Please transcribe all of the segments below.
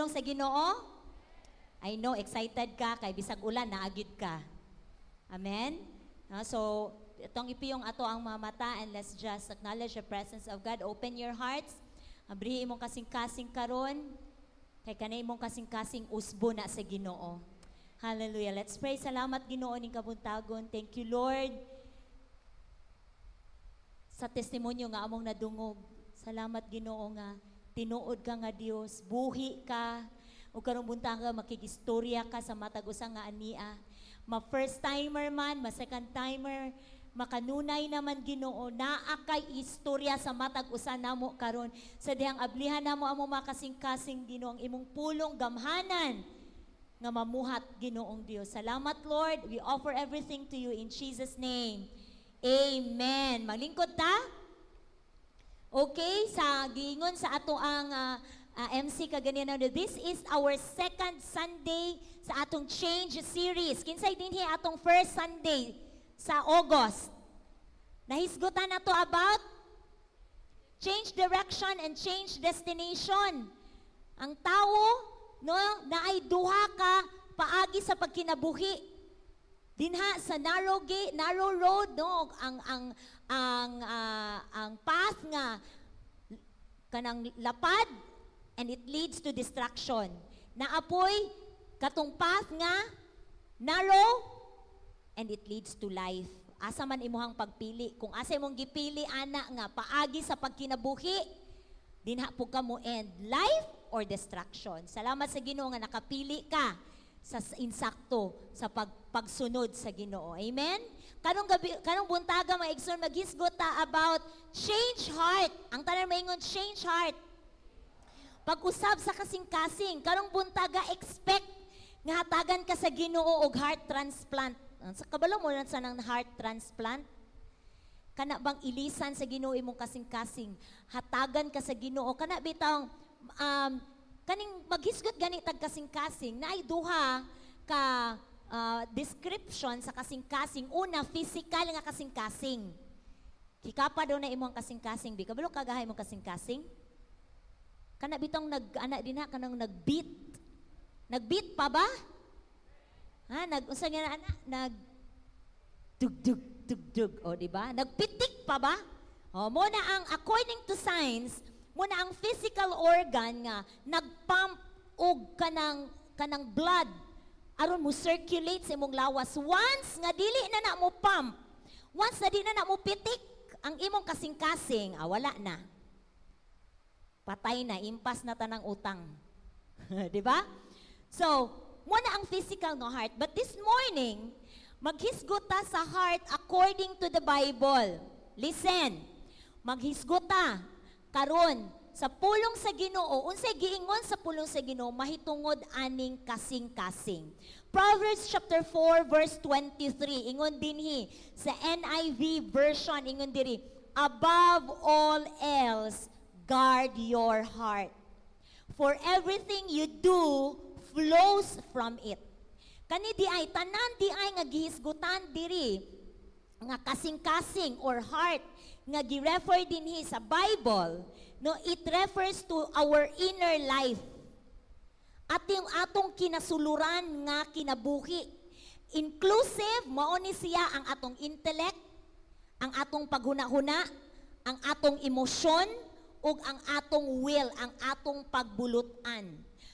pulong sa Ginoo? I know, excited ka, kay bisag ulan, naagid ka. Amen? So, itong ipiyong ato ang mga mata, and let's just acknowledge the presence of God. Open your hearts. Abrihi imong kasing-kasing karon, kay kanay imong kasing-kasing usbo na sa Ginoo. Hallelujah. Let's pray. Salamat Ginoo ning kabuntagon. Thank you, Lord, sa testimonyo nga among nadungog. Salamat Ginoo nga tinuod ka nga Dios, buhi ka, ug karong buntag ka makigistorya ka sa matag usa nga ania. Ma first timer man, ma second timer, makanunay naman Ginoo naa kay istorya sa matag usa namo karon. Sa dihang ablihan namo amo makasing-kasing Ginoo ang imong pulong gamhanan nga mamuhat Ginoong Dios. Salamat Lord. We offer everything to you in Jesus name. Amen. Maglingkod ta? Okay, sa giingon sa ato ang MC kaganian. This is our second Sunday sa atong Change series. Kinsay dinhi atong first Sunday sa August. Nahisgutan na to about change direction and change destination. Ang tao, no, naay duha ka paagi sa pagkinabuhi. Dinha sa narrow road, no, ang path nga kanang lapad, and it leads to destruction. Naapoy katong path nga narrow, and it leads to life. Asa man imuhang pagpili. Kung asa imong gipili ana nga paagi sa pagkinabuhi, dinha po ka mo end life or destruction. Salamat sa Ginoo nga nakapili ka sa insakto sa pagsunod sa Ginoo. Amen? Kanong buntaga mga igsoon, maghisgot ta about change heart. Ang tanan maingon, change heart. Pag-usab sa kasing-kasing, karong buntaga expect nga hatagan ka sa Ginoo og heart transplant. Sa kabalo mo na sa nang heart transplant? Kana bang ilisan sa Ginoo imong kasing-kasing? Hatagan ka sa Ginoo. Kana bitang kaning maghisgot gani tag kasing-kasing na ay duha ka description sa kasing-kasing. Una, physical nga kasing-kasing. Hikapa daw na imong kasing-kasing. Bi kabalo kagahay imong kasing-kasing? Kana bitong nag-ana din ha kanang nag-beat. Nag-beat pa ba? Ha, unsa nga ana? Dug. O di ba? Nagpitik pa ba? O mo na ang according to science, mo na ang physical organ nga nagpump og kanang blood aron mo circulate sa imong lawas. Once nga dili na mo pump, once na di na mo pitik ang imong kasing-kasing, wala na. Patay na, impas na tanang utang. Di ba? So, mo na ang physical no heart. But this morning, maghisgot ta sa heart according to the Bible. Listen, maghisgot ta karon sa pulong sa Ginoo. Unsay giingon sa pulong sa Ginoo? Mahitungod aning kasing-kasing. Proverbs chapter 4 verse 23. Ingon dinhi sa NIV version, ingon diri, above all else, guard your heart. For everything you do flows from it. Kani di ay tanan di ay nga gihisgutan diri nga kasing-kasing or heart nga gi-refer dinhi sa Bible, no, it refers to our inner life. At yung atong kinasuluran nga kinabuhi. Inclusive, mao ni siya ang atong intellect, ang atong paghuna-huna, ang atong emosyon, ug ang atong will, ang atong pagbulutan.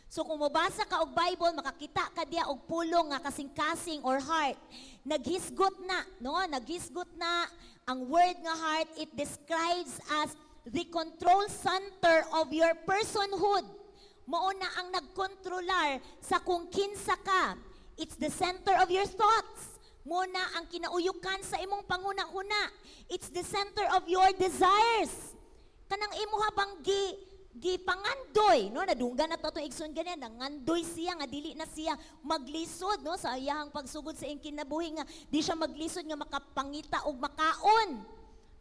So kung mabasa ka og Bible, makakita ka diya og pulong nga kasing-kasing or heart. Naghisgot na, no? Naghisgot na ang word nga heart. It describes as the control center of your personhood. Mao na ang nagkontrolar sa kung kinsa ka. It's the center of your thoughts. Mo na ang kinauyukan sa imong panguna-una. It's the center of your desires. Kanang imo habang gipangandoy, no, nadunggan na to igsoon ganyan, nangandoy siya nga dili na siya maglisod, no, sa iyang pagsugod sa iyang kinabuhi nga di siya maglisod nga makapangita og makaon.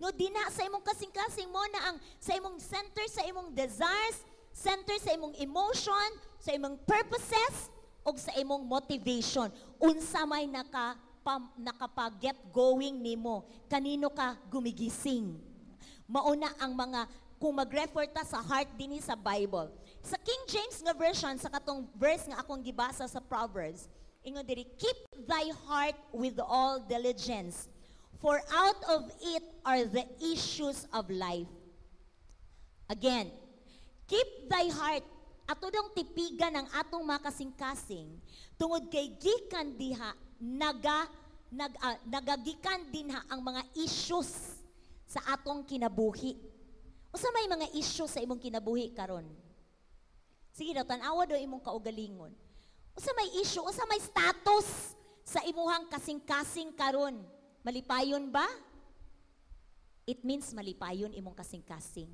No, di na sa imong kasing-kasing mo na ang sa imong center, sa imong desires, center sa imong emotion, sa imong purposes og sa imong motivation. Unsa may nakapa-get going nimo, kanino ka gumigising. Mauna ang mga, kung mag-refer ta sa heart dinhi sa Bible, Sa King James nga version, sa katong verse nga akong gibasa sa Proverbs, ingon diri, keep thy heart with all diligence, for out of it are the issues of life. Again, keep thy heart, ato dong tipigan ang atong makasing-kasing, tungod kay gikan diha, nagagikan din ha ang mga issues sa atong kinabuhi. Usa may mga issues sa imong kinabuhi karon? Sige daw, tanawa daw imong kaugalingon. Usa may issue, usa may status sa imuhang kasing-kasing karon. Malipayon ba? It means malipayon imong kasing-kasing.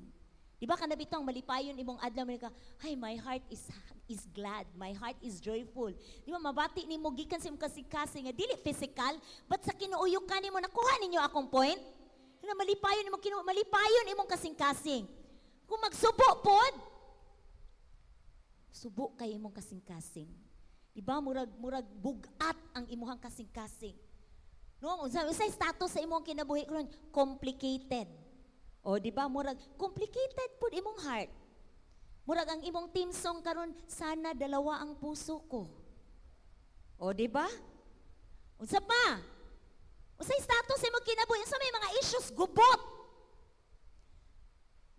Di ba kanabitang malipayon imong adlaw ka, ay, my heart is glad, my heart is joyful. Di ba mabati nimo gikan sa imong kasing-kasing, nga dili physical, but sa kinuuyukan nimo, nakuha ninyo akong point? Na malipayon imong kasing-kasing. Kung magsubo pod, subo kay imong kasing-kasing. Diba murag bugat ang imuhang kasing-kasing. No, unsay status sa imong kinabuhi karon? Complicated. O di ba murag complicated pud imong heart. Murag ang imong team song karon, sana dalawa ang puso ko. O di ba? Unsa pa? Unsay status sa imong kinabuhi? Unsa may mga issues gubot?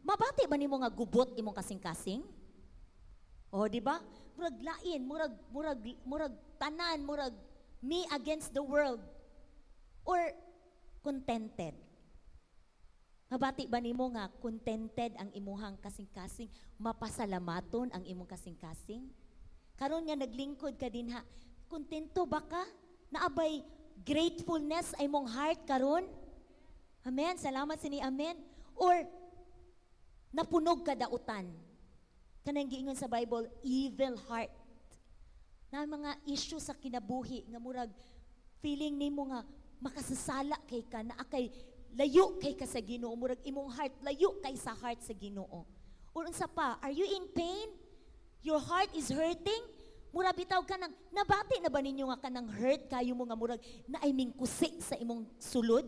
Mabati ba nimo nga gubot imong kasing-kasing? O di ba? Murag lain, murag tanan, murag me against the world. Or contented. Mabati ba nimo nga contented ang imuhang kasing-kasing, mapasalamaton ang imong kasing-kasing? Karon nga naglingkod ka din ha, kontento ba ka? Naabay gratefulness ay mong heart karon? Amen. Salamat sini, amen. Or napunog ka dautan? Kanang giingon sa Bible, evil heart. Na mga issue sa kinabuhi nga murag feeling nimo nga makasasala kay ka, na akay layo kay ka sa Ginoo, murag imong heart layo kay sa heart sa Ginoo. Or unsa pa, are you in pain? Your heart is hurting? Murag bitaw ka nang nabati na ba ninyo nga kanang hurt kayo mo nga murag naay mingkusi sa imong sulod?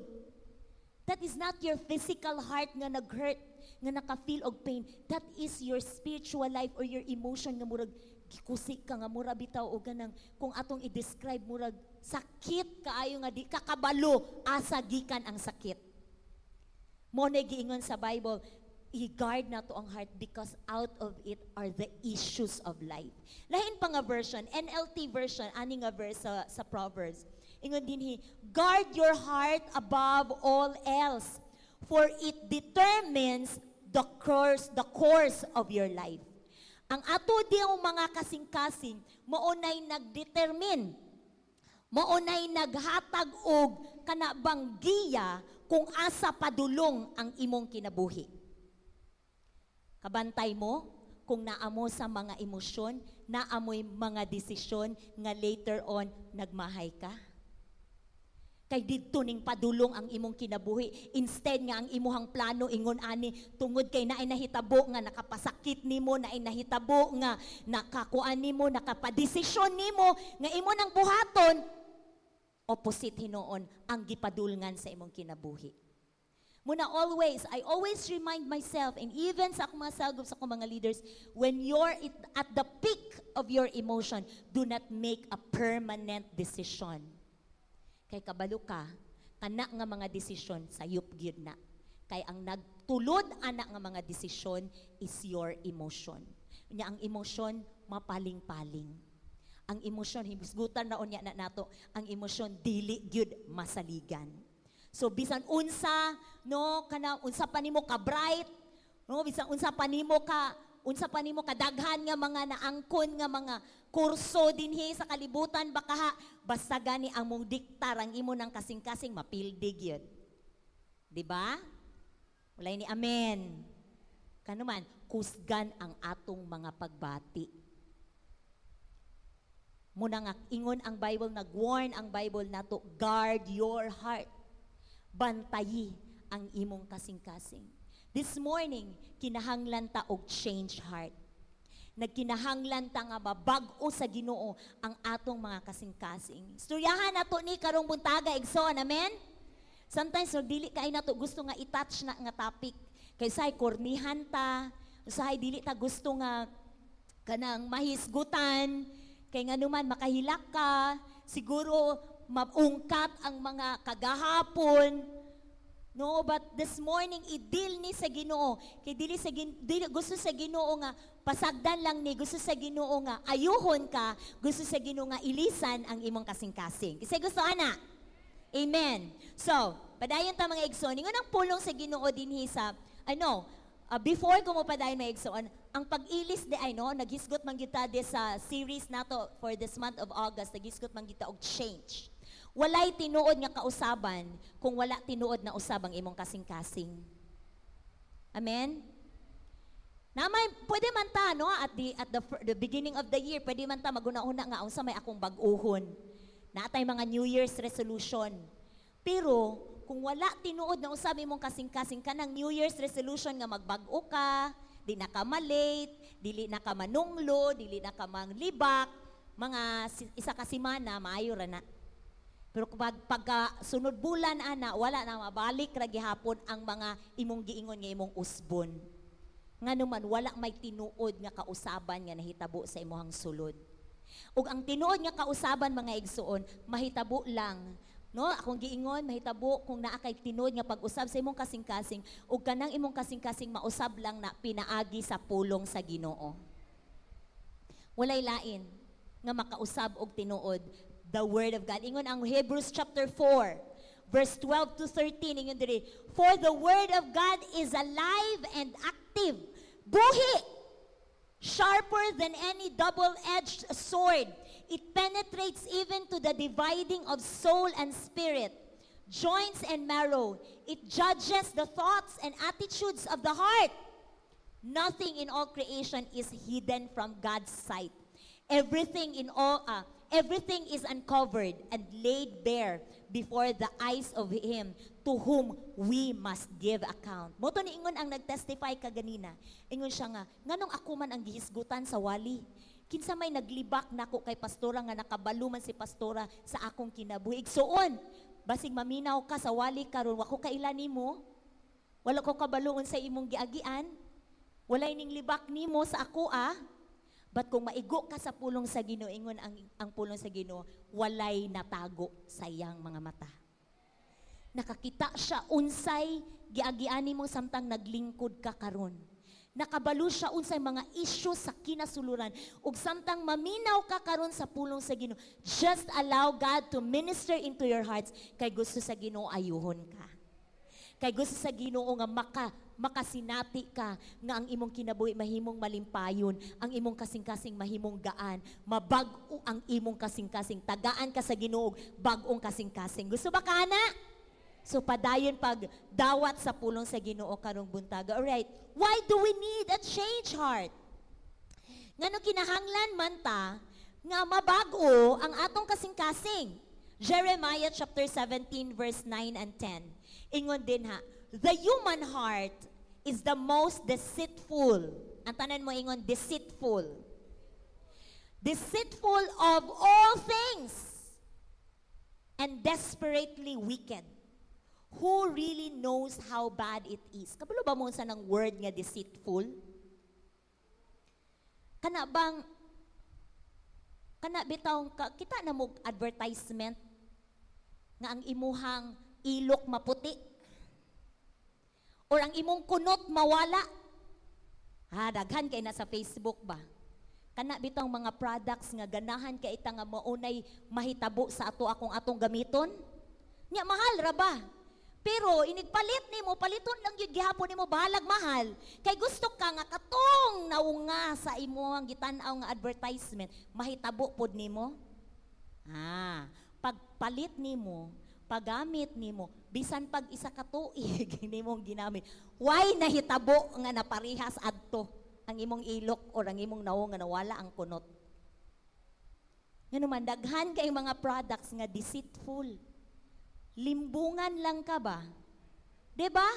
That is not your physical heart nga nag-hurt, nga naka-feel og pain. That is your spiritual life or your emotion nga murag gikusi ka nga murag bitaw og ganang kung atong i-describe murag sakit kaayo nga di kakabalo asa gikan ang sakit. Mo na giingon sa Bible, i-guard na to ang heart because out of it are the issues of life. Lahin pa nga version, NLT version, ani nga verse sa Proverbs. Ingon dinhi, guard your heart above all else, for it determines the course of your life. Ang ato diyang mga kasing-kasing, maunay nagdetermine, maunay naghatag og kanabang giya kung asa padulong ang imong kinabuhi. Kabantay mo kung naamo sa mga emosyon, naamoy mga desisyon nga later on nagmahay ka. Kay didto ning padulong ang imong kinabuhi, instead nga ang imuhang plano ingon ani tungod kay naay nahitabo nga nakapasakit nimo, naay nahitabo nga nakakuan nimo, nakapadesisyon nimo nga imo nang buhaton, opposite hinoon ang gipadulngan sa imong kinabuhi. Muna I always remind myself, and even sa akong mga cell groups, sa akong mga leaders, when you're at the peak of your emotion, do not make a permanent decision. Kay kabalo ka, kana nga mga desisyon, sayop gyud na. Kay ang nagtulod ana nga mga desisyon is your emotion. Nya ang emosyon, mapaling-paling. Ang emosyon, himusgutan na unya na nato, ang emosyon, dili gyud masaligan. So bisan unsa no kana unsa pa nimo ka bright, no bisan unsa pa nimo ka daghan nga mga naangkon nga mga kurso dinhi sa kalibutan baka ha, basta gani ang mong diktar ang imo nang kasing-kasing mapildig yun. Di ba? Walay ni amen. Kanuman kusgan ang atong mga pagbati. Muna nga ingon ang Bible, nag-warn ang Bible nato, guard your heart. Bantayi ang imong kasing-kasing. This morning, kinahanglan ta og change heart. Nagkinahanglan ta nga mabag-o sa Ginoo ang atong mga kasing-kasing. Istoryahan nato ni karong buntaga igsoon, amen? Sometimes dili kay nato gusto nga i-touch na nga topic. Kay say kornihan ta, usahay dili ta gusto nga kanang mahisgutan, kay nga naman makahilak ka, siguro maungkat ang mga kagahapon. No, but this morning i-deal ni sa Ginoo. Kay gusto sa Ginoo nga pasagdan lang ni, gusto sa Ginoo nga ayuhon ka, gusto sa Ginoo nga ilisan ang imong kasing-kasing. Kasi gusto ana. Amen. So, padayon ta mga igsoon, ingon ang pulong sa Ginoo dinhi sa before ko mo padayon mga igsoon, ang pag-ilis di ay no, naghisgot man kita sa series nato for this month of August, naghisgot man kita og change. Walay tinuod nga kausaban kung wala tinuod na usab ang imong kasing-kasing. Amen? Namay, pwede man ta, no? At the beginning of the year, pwede man ta maguna-una nga unsa may akong bag-uhon. Natay mga New Year's resolution. Pero, kung wala tinuod na usab imong kasing-kasing ka ng New Year's resolution nga magbag-o ka, di na ka malate, dili na ka manunglo, dili na ka manglibak, mga isa ka semana, maayo ra na. Pero pagka sunod bulan ana, wala na mabalik ra gihapon ang mga imong giingon nga imong usbon. Nganuman wala may tinuod nga kausaban nga nahitabo sa imong sulod. Ug ang tinuod nga kausaban mga igsuon, mahitabo lang. No, akong giingon mahitabo kung naa kay tinuod nga pag-usab sa imong kasing-kasing ug kanang imong kasing-kasing mausab lang na pinaagi sa pulong sa Ginoo. Walay lain nga makausab og tinuod the Word of God. Ingon ang Hebrews chapter 4, verse 12 to 13. Ingon diri, for the Word of God is alive and active, buhi, sharper than any double-edged sword. It penetrates even to the dividing of soul and spirit, joints and marrow. It judges the thoughts and attitudes of the heart. Nothing in all creation is hidden from God's sight. Everything is uncovered and laid bare before the eyes of Him to whom we must give account. Moto ni ingon ang nagtestify kaganina. Ingon siya nga, nganong ako man ang gihisgutan sa wali. Kinsa may naglibak nako kay pastora nga nakabaluman si pastora sa akong kinabuhi. Igsuon, basig maminaw ka sa wali karon, wako kailan nimo. Wala ko kabaluon sa imong giagian. Walay ning libak nimo sa ako But kung maigo ka sa pulong sa Ginoo, ingon ang pulong sa Ginoo, walay natago sa iyang mga mata. Nakakita siya unsay giagiani mo samtang naglingkod ka karon. Nakabalo siya unsay mga issue sa kinasuluran ug samtang maminaw ka karon sa pulong sa Ginoo. Just allow God to minister into your hearts kay gusto sa Ginoo ayuhon ka. Kay gusto sa Ginoo nga makasinati ka nga ang imong kinabuhi mahimong malimpayon, ang imong kasing-kasing mahimong gaan, mabag-o ang imong kasing-kasing, tagaan ka sa Ginoo, bag-ong kasing-kasing. Gusto ba ka na? So padayon pag dawat sa pulong sa Ginoo karong buntaga. Alright, why do we need a change heart? Ngano kinahanglan man ta nga mabag-o ang atong kasing-kasing. Jeremiah chapter 17 verse 9 and 10. Ingon din the human heart is the most deceitful. Ang tanan mo ingon, deceitful. Deceitful of all things and desperately wicked. Who really knows how bad it is? Kabalo ba mo sa ng word nga deceitful? Kana bitaw kita na mo advertisement nga ang imuhang ilok maputi or ang imong kunot mawala. Daghan kay na sa Facebook ba? Kana bitong mga products nga ganahan kay ita nga maunay mahitabo sa atong gamiton. Nya mahal ra ba? Pero inigpalit nimo, paliton lang gyud gihapon nimo bahalag mahal. Kay gusto ka nga katong naunga sa imong gitan-aw nga advertisement, mahitabo pod nimo. Pagpalit nimo, paggamit nimo, bisan pag isa ka tuig nimong ginamit, why nahitabo nga naparihas adto ang imong ilok o ang imong naong nga nawala ang kunot. Nganuman, daghan kay mga products nga deceitful. Limbungan lang ka ba? Diba?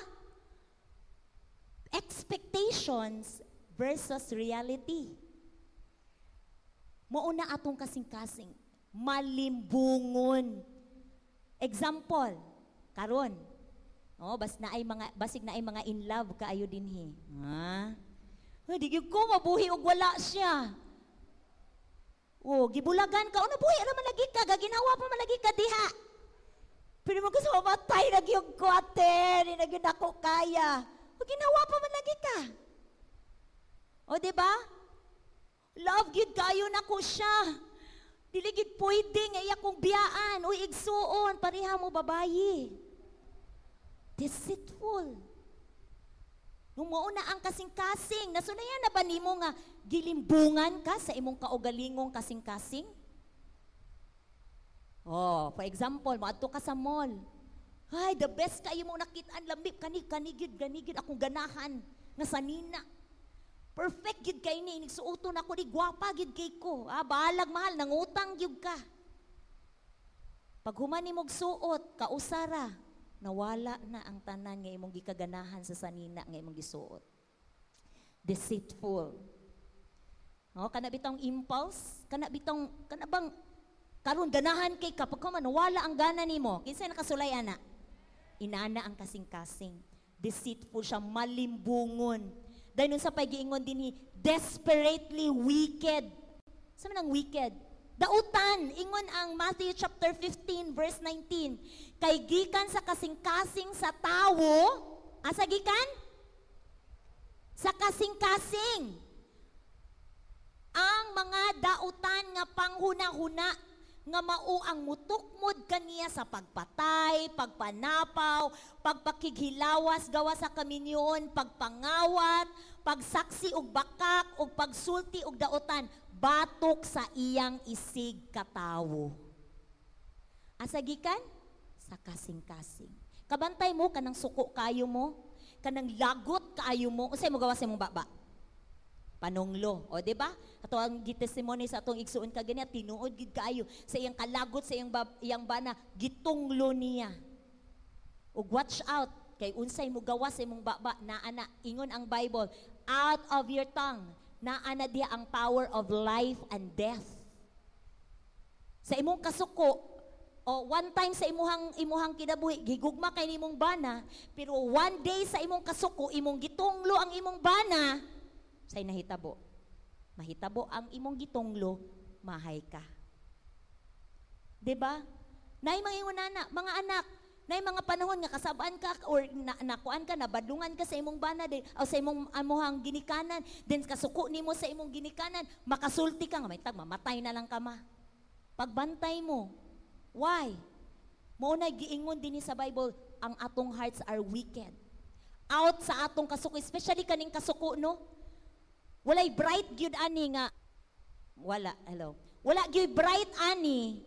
Expectations versus reality. Mauna atong kasing-kasing, malimbungon. Example, karon. Basig na ay mga in love kaayo dinhi. Di gyud ko mabuhi og wala siya. Oh, gibulagan ka. Una buhi, alam man lagi ka. Gaginawa pa man lagi ka diha. Pero mo gusto mamatay na yung kuwate. Di na yun ako kaya. O ginawa pa man lagi ka. O diba? Love gid kayo na ko siya. Dili gid pwede nga iya kong biyaan. Uy, igsuon. Pareha mo babayi. Deceitful. Nung mauna ang kasing-kasing, nasunayan na ba nimo nga gilimbungan ka sa imong kaugalingong kasing-kasing? Oh, for example, maadto ka sa mall. Ay, the best kayo mo nakitaan lambip, ganigid akong ganahan nga sanina. Perfect gid kay ni, nigsuoton ako ni gwapa gid kay ko. Balag mahal, nangutang gyud ka. Pag human nimog suot, kausara, nawala na ang tanan nga imong gikaganahan sa sanina nga imong gisuot. Deceitful. No, kana bitong impulse, kana bang karon ganahan kay kapag man nawala ang gana nimo. Kinsa nakasulay ana? Inana ang kasing-kasing. Deceitful siya, malimbungon. Dahil nun sa pag-iingon dinhi, desperately wicked. Saan man ang wicked? Dautan, ingon ang Matthew chapter 15 verse 19. Kay gikan sa kasing-kasing sa tawo, asa gikan? Sa kasing-kasing. Ang mga dautan nga panghuna-huna nga mao ang mutukmod kaniya sa pagpatay, pagpanapaw, pagpakighilawas gawa sa kaminyon, pagpangawat, pagsaksi og bakak og pagsulti og dautan, batok sa iyang isig katawo. Asa gikan? Sa kasing-kasing. Kabantay mo kanang suko kayo mo, kanang lagot kayo mo, unsay mo gawa sa imong baba? Panunglo, o di ba? Ato ang gitestimony sa atong igsuon ka ganyan, tinuod gid kaayo sa iyang kalagot sa iyang bana, gitunglo niya. Ug watch out kay unsay mo gawa sa imong baba, naa na ingon ang Bible, out of your tongue naa na diha ang power of life and death. Sa imong kasuko, o one time sa imuhang kinabuhi, gigugma kay nimong bana, pero one day sa imong kasuko, imong gitunglo ang imong bana, say nahitabo. Mahitabo ang imong gitunglo, mahay ka. Diba? Nay mga ingunana, mga anak, nay mga panahon nga kasabaan ka or nakuan ka, nabadungan ka sa imong bana din, o sa imong amuhang ginikanan, then kasuko nimo sa imong ginikanan, makasulti ka nga, may tag, mamatay na lang ka ma. Pagbantay mo. Why? Mauna giingon din sa Bible, ang atong hearts are wicked. Out sa atong kasuko, especially kaning kasuko, no? Walay bright gyud ani nga wala gyud bright ani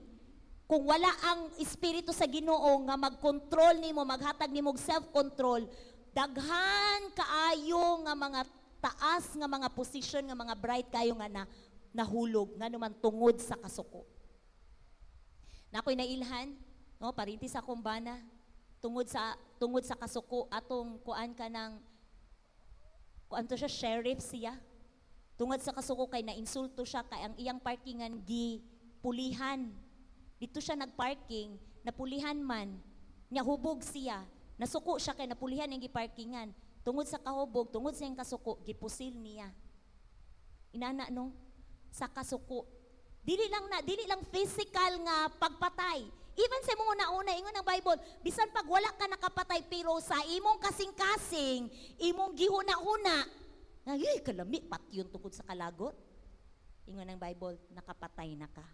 kung wala ang espiritu sa Ginoo nga mag-control nimo, maghatag nimo og self-control. Daghan kaayo nga mga taas nga mga position nga mga bright kayo nga nahulog nganuman tungod sa kasuko. Nakoy nailhan, no, parinti sa kumbana tungod sa kasuko atong kuan ka ng kuan to siya, sheriff siya. Tungod sa kasuko kay nainsulto siya kay ang iyang parkingan gipulihan. Dito siya nagparking, napulihan man, nya hubog siya. Nasuko siya kay napulihan ang giparkingan. Tungod sa kahubog, tungod sa iyang kasuko, gipusil niya. Inana no, sa kasuko. Dili lang physical nga pagpatay. Even sa imong una-una, ingon ang Bible, bisan pag wala ka nakapatay, pero sa imong kasing-kasing, imong gihuna-huna, ay, kalami, patyon tungkol sa kalagot. Ingon ang Bible, nakapatay na ka.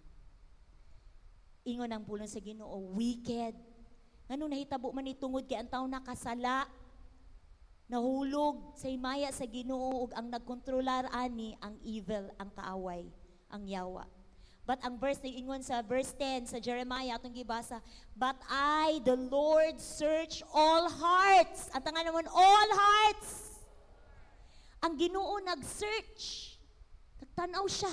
Ingon ang pulong sa Ginoo, wicked. Ngano nahitabo man itungod kay ang tao nakasala, nahulog sa himaya sa Ginoo ug ang nagkontrolar ani ang evil, ang kaaway, ang yawa. But ang verse na ingon sa verse 10 sa Jeremiah atong gibasa, but I, the Lord, search all hearts. Ang tanga naman, all hearts. Ang Ginoo nag-search. Nagtanaw siya.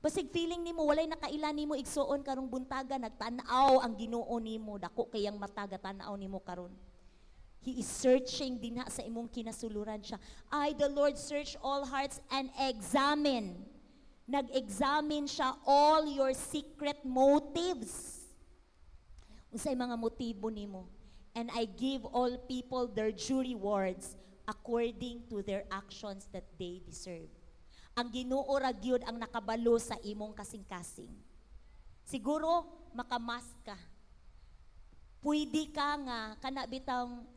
Basig feeling nimo walay nakaila nimo igsuon karong buntaga, nagtanaw ang Ginoo nimo, dako kayang mataga tanaw nimo karon. He is searching dinha sa imong kinasuluran siya. I, the Lord, search all hearts and examine. Nag-examine siya all your secret motives. Unsay mga motibo nimo? And I give all people their due rewards according to their actions that they deserve. ang Ginoo ra gyud ang nakabalo sa imong kasing-kasing. Siguro makamas ka. Pwede ka nga kana bitang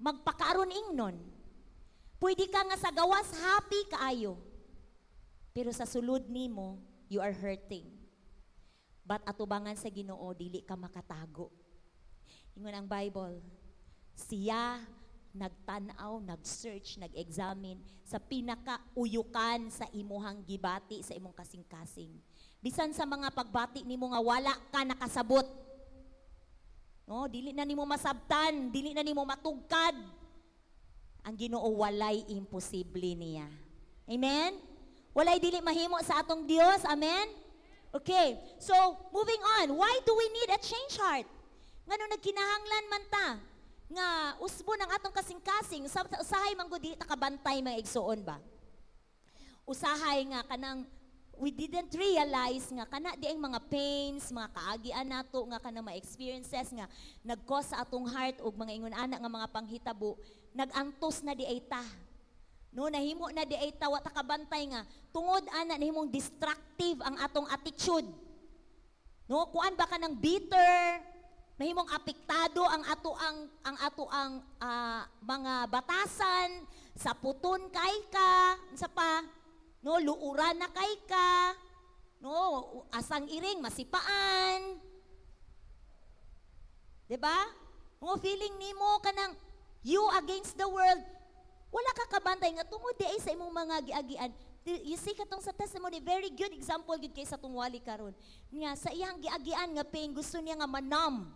magpakaron ingnon. Pwede ka nga sa gawas happy kaayo. Pero sa sulod nimo, you are hurting. But atubangan sa Ginoo dili ka makatago. Ingon ang Bible, siya nagtanaw, nag-search, nag-examine sa pinakauyukan sa imuhang gibati sa imong kasing-kasing. Bisan sa mga pagbati nimo nga wala ka nakasabot. No, dili na nimo masabtan, dili na nimo matugkad. Ang Ginoo walay imposible niya. Amen? Walay dili mahimo sa atong Dios. Amen? Okay. So, moving on. Why do we need a change heart? Ngano nagkinahanglan man ta nga usbon ang atong kasing-kasing usahay man gud dili ta kabantay mga igsuon ba? Usahay nga kanang we didn't realize nga kana di ang mga pains, mga kaagian nato nga kanang mga experiences nga nag-cause sa atong heart og mga ingon ana nga mga panghitabo, nagantos na di ay ta. No, nahimo na di ay ta wa ta kabantay nga tungod ana nahimong destructive ang atong attitude. No, kuan ba ka ng bitter, mahimong apektado ang ato ang mga batasan, saputon kay ka, unsa pa? No, luuran na kay ka. No, asang iring masipaan. 'Di ba? Mo feeling nimo kanang you against the world. Wala ka kabantay nga tungod di ay sa imong mga giagian. You see katong sa testimony, very good example gid kay sa tungwali karon. Nga sa iyang giagian nga pain gusto niya nga manam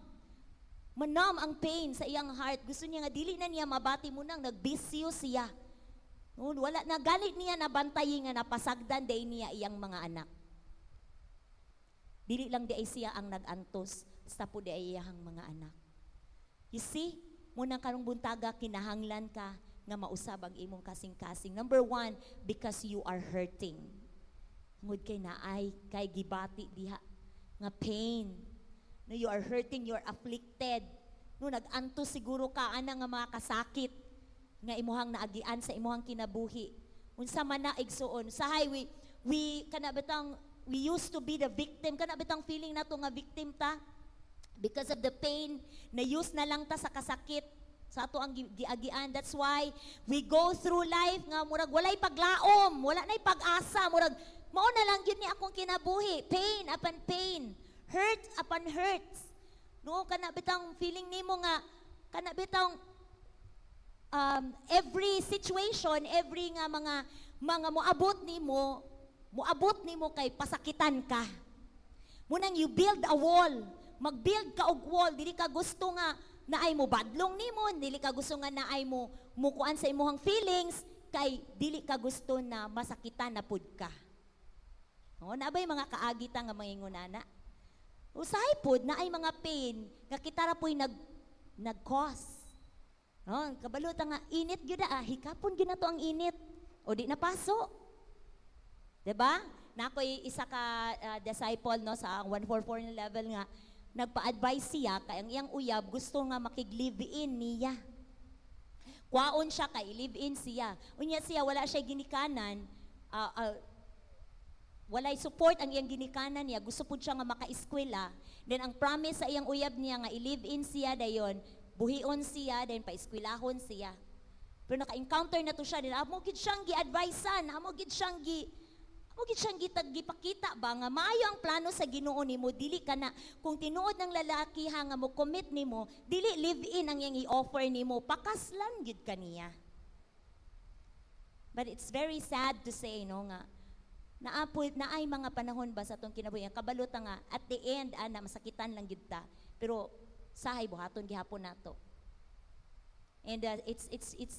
ang pain sa iyang heart. Gusto niya nga dili na niya mabati mo nang nagbisyo siya. Wala na galit niya na bantayin nga napasagdan day niya iyang mga anak. Dili lang di ay siya ang nagantos sa po di ay iyang mga anak. You see, munang karong buntaga kinahanglan ka nga mausab ang imong kasing-kasing. Number 1, because you are hurting. Ngud kay naay kay gibati diha nga pain. No, you are hurting, you are afflicted. No, nag-anto siguro ka ana nga mga kasakit nga imuhang naagian sa imuhang kinabuhi. Unsa man na igsuon. Sahay we kana bitang we used to be the victim. Kana bitang feeling nato nga victim ta because of the pain na use na lang ta sa kasakit sa ato ang giagian. That's why we go through life nga murag walay paglaom, wala nay pag-asa, murag mao na lang gyud ni akong kinabuhi, pain upon pain. Hurt upon hurts. No, kana bitang feeling nimo nga kana bitang every situation, every nga mga moabot nimo kay pasakitan ka. Munang you build a wall, mag-build ka og wall, dili ka gusto nga naay mo badlong nimo, dili ka gusto nga naay mo mukuan sa imong feelings kay dili ka gusto na masakitan na pud ka. No, nabay mga kaagita nga mangingunana. Usahay pod na ay mga pain nga kita ra po'y nag-cause. No, kabalota nga init gyud hikapon gyud nato ang init. O di napaso. 'Di ba? Nakoy isa ka disciple no sa 144 na level nga nagpa-advise siya kay ang iyang uyab gusto nga makig-live-in niya. Kwaon siya kay live-in siya. Unya siya wala siya ginikanan, walay support ang iyang ginikanan niya, gusto pud siya nga maka-eskwela. Then ang promise sa iyang uyab niya nga i-live-in siya dayon, buhion siya, then pa-eskwelahon siya. Pero naka-encounter na to siya, din amo gid siyang gi-advisean, amo gid siyang gipakita ba nga maayo ang plano sa Ginoo nimo, dili ka na kung tinuod ng lalaki nga mo commit nimo, dili live-in ang iyang i-offer nimo, pakaslan gid kaniya. But it's very sad to say no nga naay mga panahon ba sa atong kinabuhi kabalota nga at the end ana masakitan lang gid ta pero sahay buhaton gihapon nato. And it's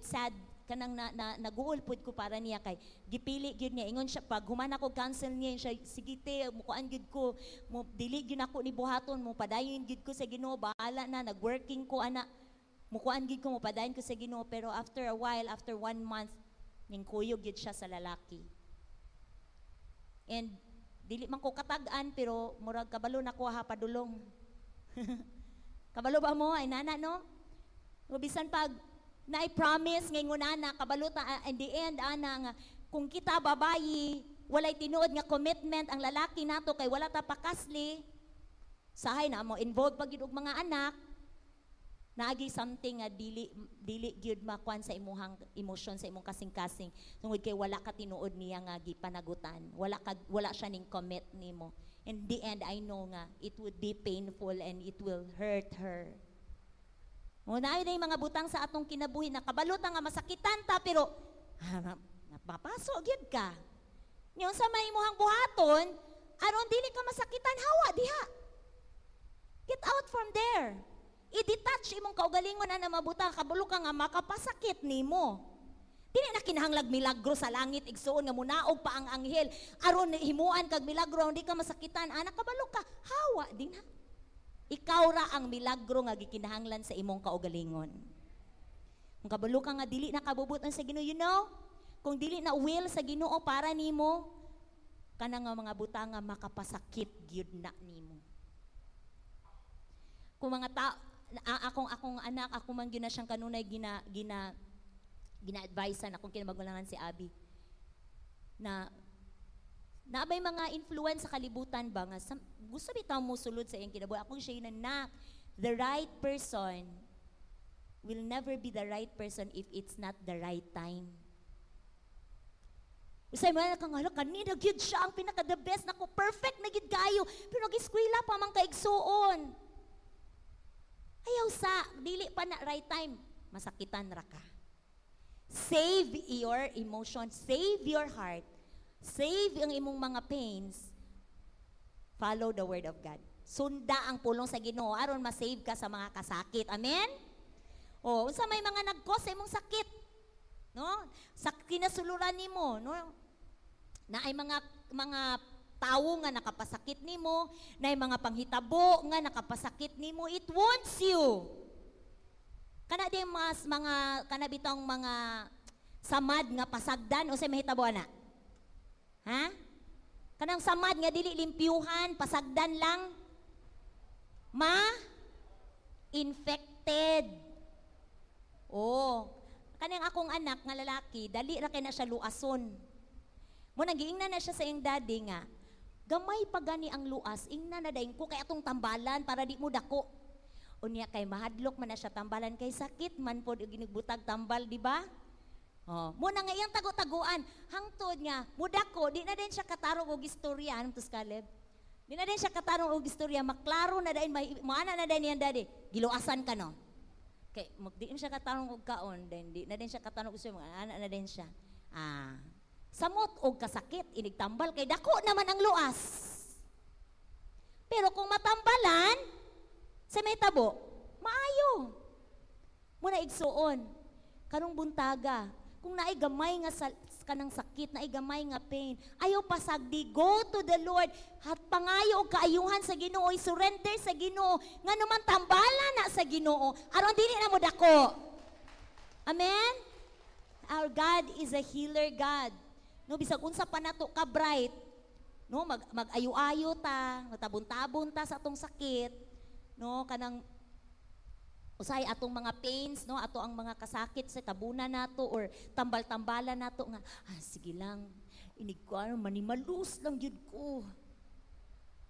sad kanang naguol pud ko para niya kay gipili gyud niya ingon siya pag human ako cancel niya siya sige te mukuan gyud ko mo dili gyud ako ni buhaton mo padayon gyud ko sa Ginoo bahala na nagworking ko ana mukuan gyud ko mo padayon ko sa Ginoo pero after a while after 1 month ning kuyog gyud siya sa lalaki. And dili man ko katag-an pero murag kabalo na ko padulong. Kabalo ba mo ay nana no? O bisan pag na-promise ngayon na kabalo ta in the end ana nga Kung kita babayi, walay tinuod nga commitment ang lalaki nato kay wala ta pakasli, sahay na mo involved pag og mga anak, naagi something nga dili gyud makuan sa imuhang emosyon sa imong kasing-kasing tungod kay wala ka tinuod niya nga gipanagutan, wala siya ning commit nimo. In the end, I know nga it would be painful and it will hurt her. Muna yun yung mga butang sa atong kinabuhi na kabalutan nga masakitan ta pero napapaso gyud ka. Nyon sa may imuhang buhaton aron dili ka masakitan, hawa diha. Get out from there. I-detach imong kaugalingon na mabuta, kabulo ka nga makapasakit nimo. Dili na kinahanglag milagro sa langit, igsuon nga munaog pa ang anghel, aron himuan kag milagro, hindi ka masakitan, anak kabalo ka, hawa din ha. Ikaw ra ang milagro nga gikinahanglan sa imong kaugalingon. Kung kabalo ka nga dili na kabubuton sa Ginoo, you know, kung dili na will sa Ginoo para nimo, kana nga mga butang nga makapasakit gyud na nimo. Kung mga akong anak, ako man gina siyang kanunay gina-advisean akong kinamagulangan si Abby na naabay mga influence sa kalibutan ba nga gusto bitaw mo sulod sa iyang kinabuhi. Akong siya na the right person will never be the right person if it's not the right time. Usay mo na kang kanina gyud siya ang pinaka the best nako, perfect na gyud kayo pero nag-eskwela pa man kaigsuon. Ayaw sa, dili pa na right time, masakitan ra ka. Save your emotion, save your heart, save ang imong mga pains, follow the word of God. Sunda ang pulong sa Ginoo aron ma-save ka sa mga kasakit. Amen? O, unsa may mga nag-cause sa imong sakit, no? Sa kinasuluran nimo, no? Na ay mga tawo nga nakapasakit nimo, na mga panghitabo nga nakapasakit nimo, it wounds you. Kana di mas mga kanabitang mga samad nga pasagdan o say mahitabo ana. Ha? Kanang samad nga dili limpyuhan, pasagdan lang. Infected. Oh, kanang akong anak nga lalaki, dali ra kay na siya luason. Mo nagiingnan na siya sa iyang daddy nga, gamay pa gani ang luas, ingna na daing ko kay atong tambalan para di mo dako. Unya kay mahadlok man na siya tambalan kay sakit man pod ginigbutag tambal, di ba? Oh, mo na nga iyang tago-taguan, hangtod nga mudako, di na din siya katarong og istorya anong tus Caleb. Di na din siya katarong og istorya, maklaro na dain maana na dain iyang daddy. Giluasan ka no. Kay di siya katarong og kaon, di na din siya katarong og istorya, ana na din siya. Samot og kasakit, inigtambal kay dako naman ang luas. Pero kung matambalan, sa may tabo, maayo. Muna igsuon, karong buntaga, kung naay gamay nga kanang sakit, naay gamay nga pain, ayaw pasagdi, go to the Lord, at pangayo og kaayuhan sa Ginoo, surrender sa Ginoo, nga naman tambalan na sa Ginoo, aron dili na mo dako. Amen? Our God is a healer God. No, bisag unsa pa nato ka bright, no, mag-ayo-ayo ta, matabon-tabon ta sa atong sakit, no, kanang usay atong mga pains, no, ato ang mga kasakit sa kabunan nato or tambal-tambalan nato nga, sige lang, inig ko manimalus lang jud ko.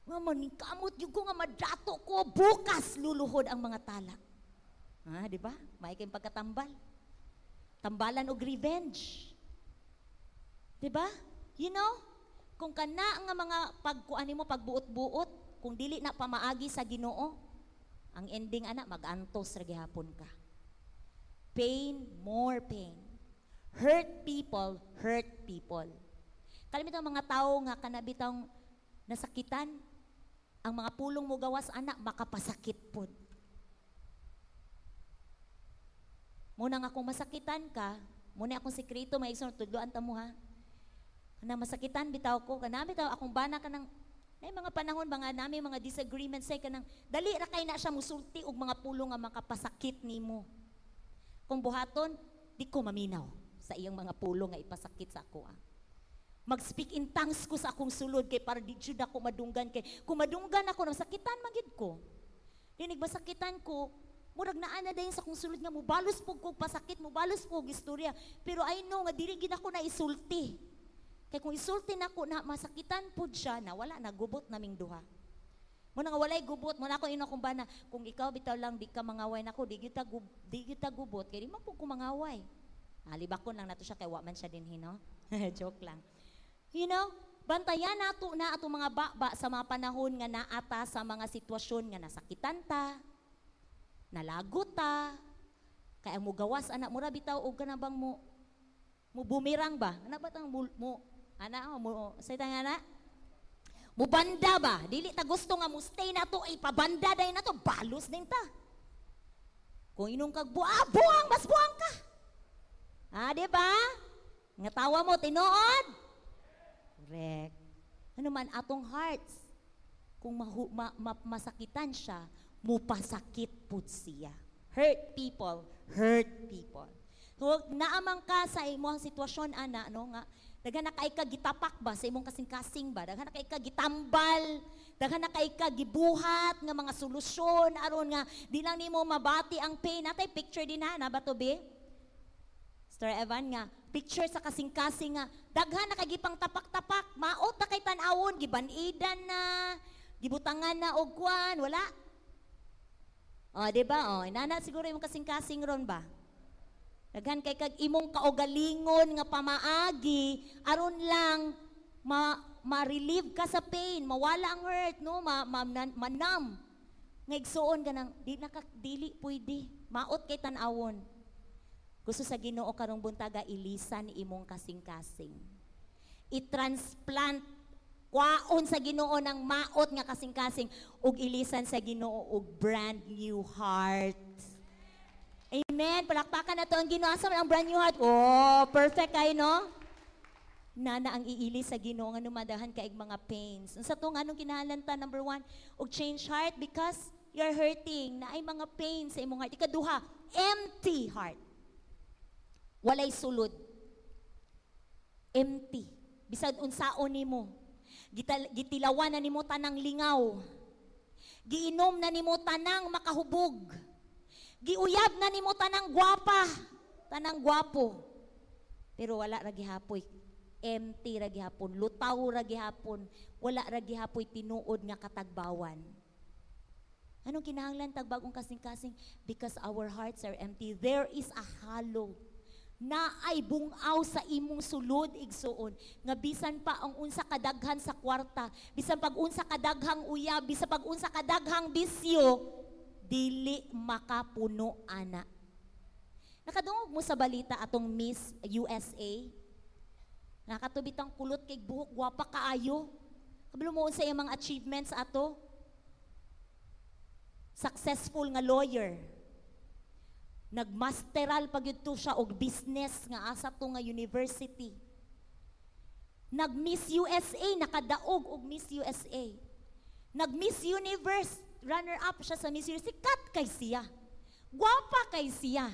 Nga maningkamot jud ko nga madato ko, bukas luluhod ang mga tala. Di ba? May kayong pagkatambal. Tambalan og revenge. Diba? You know, kung kana nga mga pagkuan nimo pagbuot-buot, kung dili na pamaagi sa Ginoo, ang ending ana mag-antos ra gihapon ka. Pain, more pain. Hurt people. Kalimit ang mga tao nga kanabitang nasakitan, ang mga pulong mo gawas anak makapasakit pod. Muna nga kung masakitan ka, muna akong sekreto may igsoon tudloan ta mo ha. Na masakitan bitaw ko, kanami bitaw akong bana kanang may mga panahon mga nami mga disagreements say kanang dali ra kay na siya musulti og mga pulong nga makapasakit nimo. Kung buhaton, di ko maminaw sa iyang mga pulong nga ipasakit sa ako. Mag-speak in tongues ko sa akong sulod kay para di jud ako madunggan kay kung madunggan ako nasakitan magid ko. Dinig masakitan ko, murag naa na dayon sa akong sulod nga mobalos pug kog pasakit, mobalos pug istorya, pero I know nga dili gid ako na isulti. Kay kung isulti nako na masakitan pud siya na wala nagubot naming duha. Mo nga walay gubot, mo na ako ino kung bana, kung ikaw bitaw lang di ka mangaway nako, di kita gubot kay di man pud ko mangaway. Libakon lang nato siya kay wa man siya dinhi no. Joke lang. You know, bantayan nato na ato mga baba sa mga panahon nga naata sa mga sitwasyon nga nasakitan ta, nalagot ta, kaya mo gawas anak mo ra bitaw og kana bang mo bumirang ba? Ana ba tang mo say tang ana? Mo banda ba? Dili ta gusto nga mo stay na to ay pabanda day na to, balos din ta. Kung inong kag buang mas buang ka. Di ba? Nga tawa mo tinuod. Correct. Ano man atong hearts kung masakitan siya, mupasakit pud siya. Hurt people. So, naamang ka sa imong sitwasyon ana no nga daghan na kay ka gitapak ba sa imong kasing-kasing ba, daghan na kay ka gitambal, daghan na kay ka gibuhat nga mga solusyon aron nga di lang nimo mabati ang pain. Natay picture din na ba to be? Sir Evan nga picture sa kasing-kasing nga daghan na kay gipang tapak-tapak, maot na kay tan-awon, gibanidan na, gibutangan na og kwan, wala. Di ba? Inana siguro imong kasing-kasing ron ba? Daghan kay kag imong kaugalingon nga pamaagi aron lang ma-relieve ka sa pain, mawala ang hurt, no? Manam. Nga igsuon ka nang dili pwede. Maot kay tan-awon. Gusto sa Ginoo karong buntaga ilisan imong kasing-kasing. I-transplant kwaon sa Ginoo ng maot nga kasing-kasing ug ilisan sa Ginoo og brand new heart. Amen. Palakpakan na to ang Ginoo sa ang brand new heart. Perfect kayo, no? Nana ang iili sa Ginoo nga numadahan kaig mga pains. Sa to nga anong kinahanglan number 1, og change heart because you're hurting, na ay mga pains sa imong heart. Ikaduha, empty heart. Walay sulod. Empty. Bisag unsaon nimo. Gitilawan na nimo tanang lingaw. Giinom na nimo tanang makahubog. Giuyab na nimo tanang gwapa, tanang gwapo. Pero wala ra gihapoy. Empty ra gihapon, lutaw ra gihapon, wala ra gihapoy tinuod nga katagbawan. Anong kinahanglan tagbagong kasing-kasing? Because our hearts are empty. There is a hollow na ay bungaw sa imong sulod igsuon nga bisan pa ang unsa kadaghan sa kwarta, bisan pag unsa kadaghang uyab, bisan pag unsa kadaghang bisyo, dili makapuno ana. Nakadungog mo sa balita atong Miss USA? Nakatubit ang kulot kay buhok, gwapa kaayo. Kabalo mo sa iyang mga achievements ato. Successful nga lawyer. Nagmasteral pag yun siya og business nga asa to nga university. Nag-Miss USA, nakadaog og Miss USA. Nag-Miss Universe, runner-up siya sa Miss Universe. Sikat kay siya. Gwapa kay siya.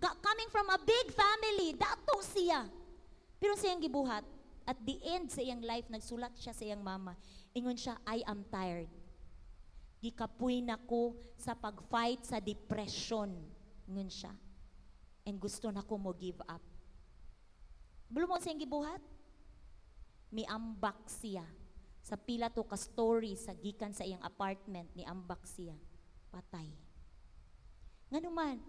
Coming from a big family, dato siya. Pero siyang gibuhat, at the end sa iyang life, nagsulat siya sa iyang mama. Ingon siya, I am tired. Gikapoy na ko sa pag-fight sa depression. Ingon siya. And gusto na ko mo give up. Bulo mo siyang gibuhat? Miambak siya. Sa pila to ka story sa gikan sa iyang apartment, niambak siya. Patay. Nga naman,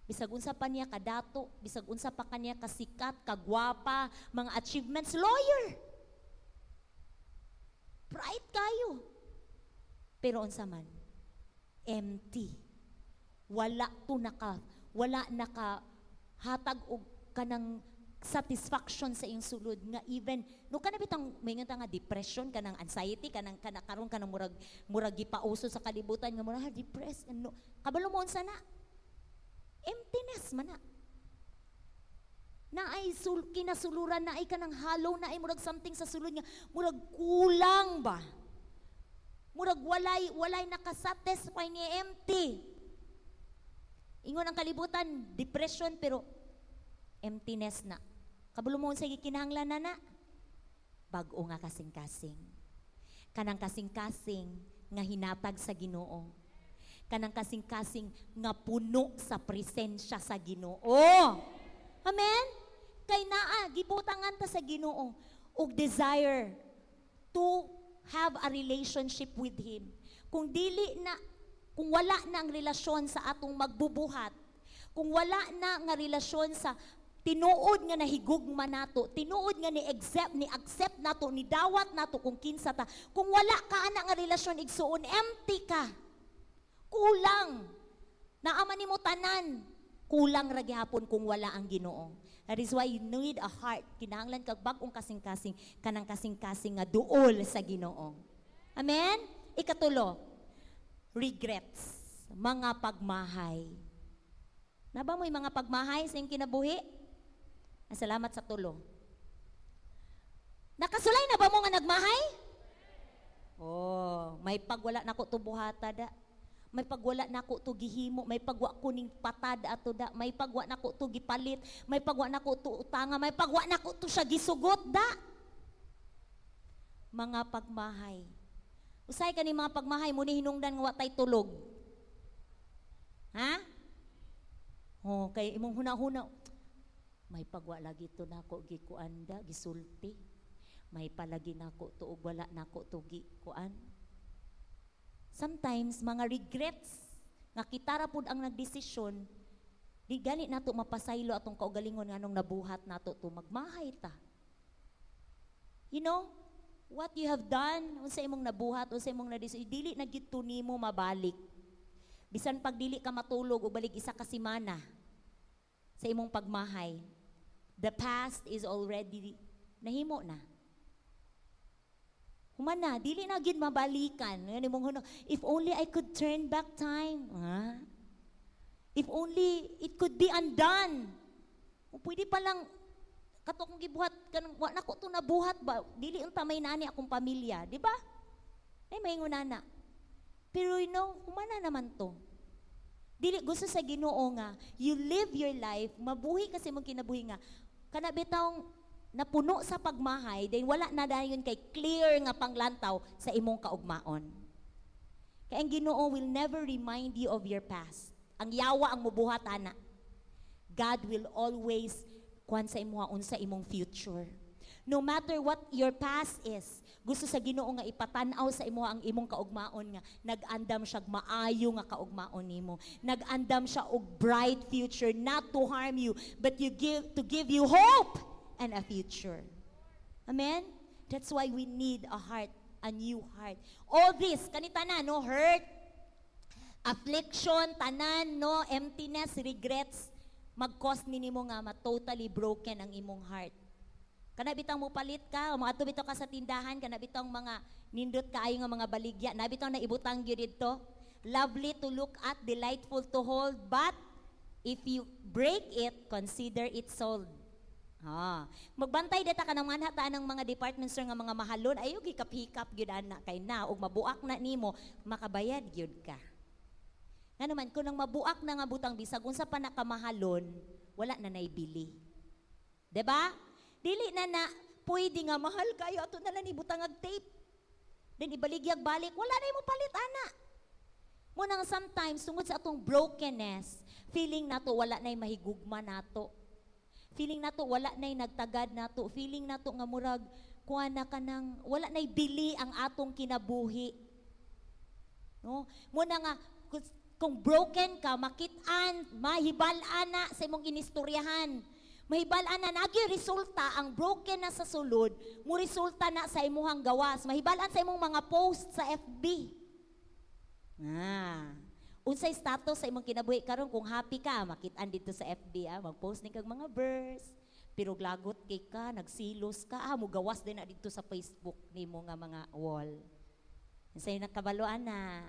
bisag unsa pa niya kadato, bisag unsa pa kaniya kasikat, kagwapa, mga achievements, lawyer. Bright kayo. Pero unsa man, empty. Wala naka hatag og kanang satisfaction sa iyong sulod nga even no kana bitang mingon ta nga depression kanang anxiety kanang karon kanang murag gipauso sa kalibutan nga murag depressed no kabalo mo unsa na emptiness man na ay kinasuluran na ay kanang hollow na ay murag something sa sulod nga murag kulang ba murag walay nakasatisfy ni empty ingon ang kalibutan depression pero emptiness na kabalo mo sa gikinahanglan na bag-o nga kasing-kasing kanang kasing-kasing nga hinatag sa Ginoo kanang kasing-kasing nga puno sa presensya sa Ginoo. Amen? Kay naa gibutangan ta sa Ginoo og desire to have a relationship with Him. Kung wala na ang relasyon sa atong magbubuhat, kung wala na nga relasyon sa tinuod nga nahigugma nato, tinuod nga ni accept nato, ni dawat nato kung kinsa ta, kung wala ka ana nga relasyon igsuon, empty ka. Kulang. Naaman nimo tanan, kulang ra gihapon kung wala ang Ginoo. That is why you need a heart. Kinahanglan kag bag-ong kasing-kasing, kanang kasing-kasing nga duol sa Ginoo. Amen? Ikatulo, regrets, mga pagmahay. Naba mo'y mga pagmahay sa iyong kinabuhi? Salamat sa tulo. Nakasulay na ba mo nga nagmahay? Oh, may pagwala na ko tubuhata da. May pagwala na ko to gihimo, may pagwa ko ning patad ato da, may pagwa na ko to gipalit, may pagwa na ko to utanga, may pagwa na ko to siya gisugot da. Mga pagmahay. Usay ka ni mga pagmahay mo ni hinungdan nga watay tulog. Ha? Oh, kay imong huna-huna. May pagwa lagi to nako gikuanda, gisulti. May palagi nako to ug wala nako to gikuan. Sometimes, mga regrets, nga kitara pud ang nagdesisyon, di gani nato mapasaylo atong kaugalingon nga nung nabuhat nato to magmahay ta. You know, what you have done, unsa imong nabuhat, unsa imong nadesisyon, dili na gyud to nimo mabalik. Bisan pag dili ka matulog o balik isa ka semana sa imong pagmahay, the past is already nahimo na. Humana, dili na gid mabalikan. If only I could turn back time. Ha? If only it could be undone. Pwede pa lang, kato kong gibuhat, wala ko ito nabuhat ba? Dili unta may nani akong pamilya. Di ba? Ay, may ngunana. Pero humana naman to. Dili, gusto sa Ginoo nga, you live your life, mabuhi kasi mong kinabuhi nga, kanabitang napuno sa pagmahay, then wala na dayon kay clear nga panglantaw sa imong kaugmaon. Kaya ang Ginoo will never remind you of your past. Ang yawa ang mubuhat ana. God will always kuan sa imuha unsa imong future. No matter what your past is, gusto sa Ginoo nga ipatan-aw sa imuha ang imong kaugmaon nga nag-andam siya maayo nga kaugmaon nimo. Nag-andam siya og bright future, not to harm you, but to give you hope and a future. Amen? That's why we need a heart, a new heart. All this, kanitanan, no? Hurt, affliction, tanan, no? Emptiness, regrets, mag-cause nimo nga totally broken ang imong heart. Kanabitang mo palit ka, mga tubito ka sa tindahan, kanabitang mga nindot kaayo nga mga baligya, nabitang na ibutang gyud dito. Lovely to look at, delightful to hold, but if you break it, consider it sold. Magbantay data ka ng manhataan ng mga department store nga mga mahalon, ayo gikap-hikap gyud ana kay na og mabuak na nimo makabayad gyud ka. Nga naman kung nang mabuak na nga butang bisag unsa pa nakamahalon, wala na naibili. 'Di ba? Dili na pwede nga mahal kayo ato na lang ni butang ag tape. Then ibaligyag balik, wala na imo palit ana. Mo nang sometimes tungod sa atong brokenness, feeling nato wala na mahigugma nato. Feeling nato wala na'y nagtagad nato, feeling nato nga murag kuha na ka nang wala na'y bili ang atong kinabuhi. No? Muna nga kung broken ka, makitaan, mahibal-an na sa imong inistoryahan. Mahibal-an na nagi resulta ang broken na sa sulod, mo resulta na sa imuhang gawas. Mahibal-an sa imong mga post sa FB. Unsay status sa imong kinabuhi karon kung happy ka, makitaan dito sa FB, mag-post ni kag mga verse, pero glagot kay ka, nagsilos ka, mugawas din na dito sa Facebook nimo nga mga wall. Unsay nakabaloan na,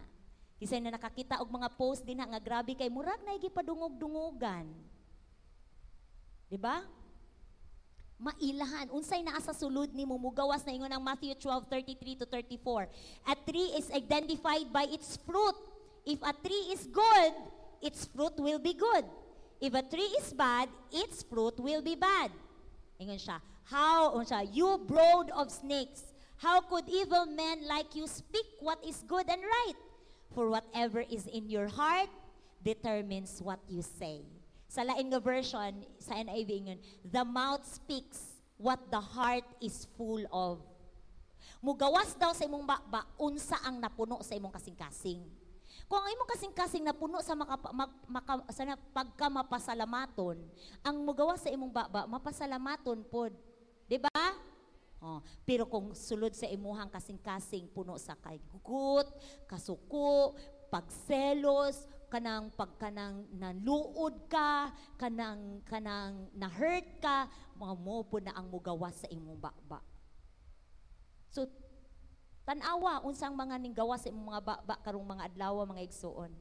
kisay na nakakita og mga post din nga grabe kay murag na gipadungog-dungogan. Di ba? Mailahan, unsay naa sa sulod nimo mugawas na ingon ang Matthew 12:33 to 34. A tree is identified by its fruit. If a tree is good, its fruit will be good. If a tree is bad, its fruit will be bad. Ingon siya, you brood of snakes, how could evil men like you speak what is good and right? For whatever is in your heart determines what you say. Sa lain nga version, sa NIV ingon, the mouth speaks what the heart is full of. Mugawas daw sa imong bakba, unsa ang napuno sa imong kasing-kasing. Kung ang imong kasing-kasing napuno sa pagkamapasalamaton, ang mugawas sa imong bakba, mapasalamaton pod. Diba? Oh, pero kung sulod sa imuhang kasing-kasing, puno sa kagugot, kasuko, pagselos, kanang naluod ka, kanang na-hurt ka, mga mo po na ang mugawas sa imong bakba. So, tanawa, unsang mga ninggawa sa imong mga bakba, karong mga adlaw, mga igsuon,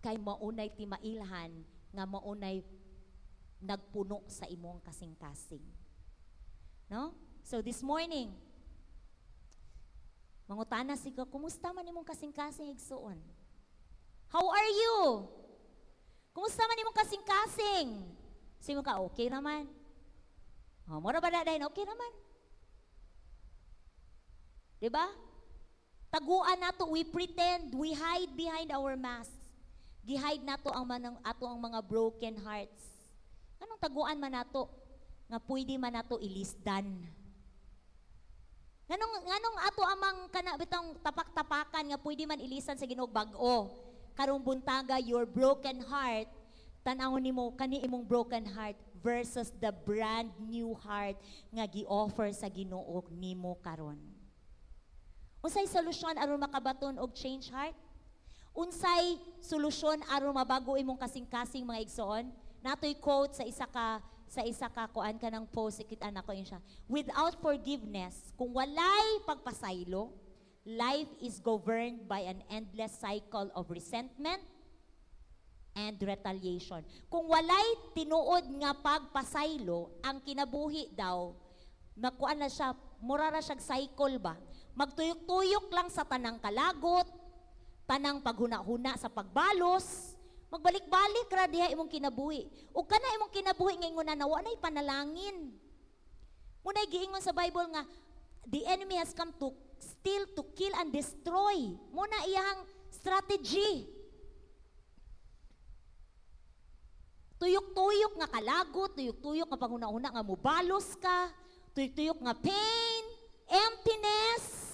kay maunay timailhan, nga maunay nagpuno sa imong kasing-kasing. No? So, this morning, mangutana siya, kumusta man imong kasing-kasing igsuon? How are you? Kumusta man imong kasing-kasing? Simo ka, okay naman. Oh, mura ba na dahil, okay naman. Diba? Taguan nato, we pretend, we hide behind our masks. Gihide nato ato ang mga broken hearts. Anong taguan man nato? Nga pwede man nato ilisdan. Nganong ato amang bitong tapak-tapakan nga pwede man ilisan sa Ginoo bag-o. Karong buntaga, your broken heart, tanawon nimo kani imong broken heart versus the brand new heart nga gi-offer sa Ginoo nimo karon. Unsay solusyon aron makabaton og change heart? Unsay solusyon aron mabago imong kasing-kasing mga igsoon? Natoy quote sa isa ka kuan kanang post ikita nako yun siya. Without forgiveness, kung walay pagpasaylo, life is governed by an endless cycle of resentment and retaliation. Kung walay tinuod nga pagpasaylo, ang kinabuhi daw, nakuan na siya, mura na siyang cycle ba? Magtuyok-tuyok lang sa tanang kalagot, tanang paghuna-huna sa pagbalos, magbalik-balik ra diha imong kinabuhi. Ug kana imong kinabuhi nga ingon na wa nay panalangin. Munay giingon sa Bible nga the enemy has come to steal, to kill, and destroy. Muna iyang strategy. Tuyok-tuyok nga kalagot, tuyok-tuyok nga panghuna-huna nga mubalos ka, tuyok-tuyok nga pain, emptiness,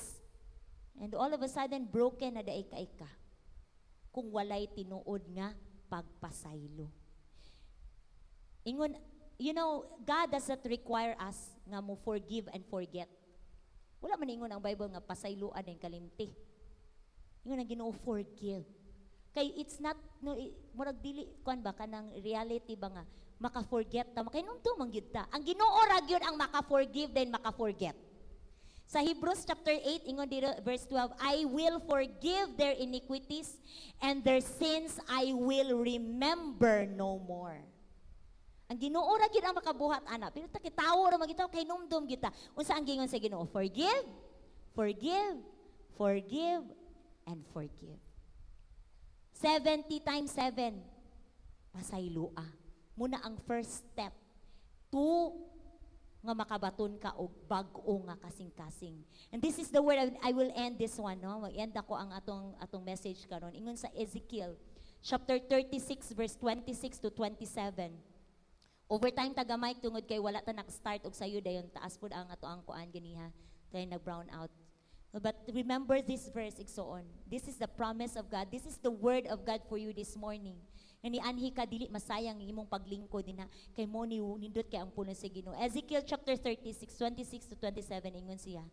and all of a sudden, broken na daay ka kung walay tinuod nga pagpasaylo. Ingon, you know, God does not require us nga mo forgive and forget. Wala man ingon ang Bible nga pasayloan ang kalimti. Ingon ang Ginoo forgive. Kay it's not no murag dili kuan ba kanang reality ba nga maka-forget ta makainomto man gyud ta. Ang Ginoo ra gyud ang maka-forgive then maka-forget. Sa Hebrews chapter 8 ingon dito verse 12, I will forgive their iniquities and their sins I will remember no more. Ang Ginoo ra gyud ang makabuhat ana. Pero ta kitawo ra magitaw kay numdum gyud ta. Unsa ang gingon sa Ginoo? Forgive, forgive, forgive, and forgive. 70 times 7. Pasaylua. Muna ang first step to nga makabaton ka og bag-o nga kasing-kasing. And this is the word I will end this one, no? Mag-end ako ang atong message karon. Ingon sa Ezekiel chapter 36 verse 26 to 27. Overtime tagamay tungod kay wala ta nag-start og sayo dayon taas pud ang ato ang kuan ganiha kay nag-brown out. But remember this verse igsoon. This is the promise of God. This is the word of God for you this morning. Nga ni anhi ka dili masayang imong paglingkod dinha kay mo ni nindot kay ang puno sa Ginoo. Ezekiel chapter 36 26 to 27 ingon siya.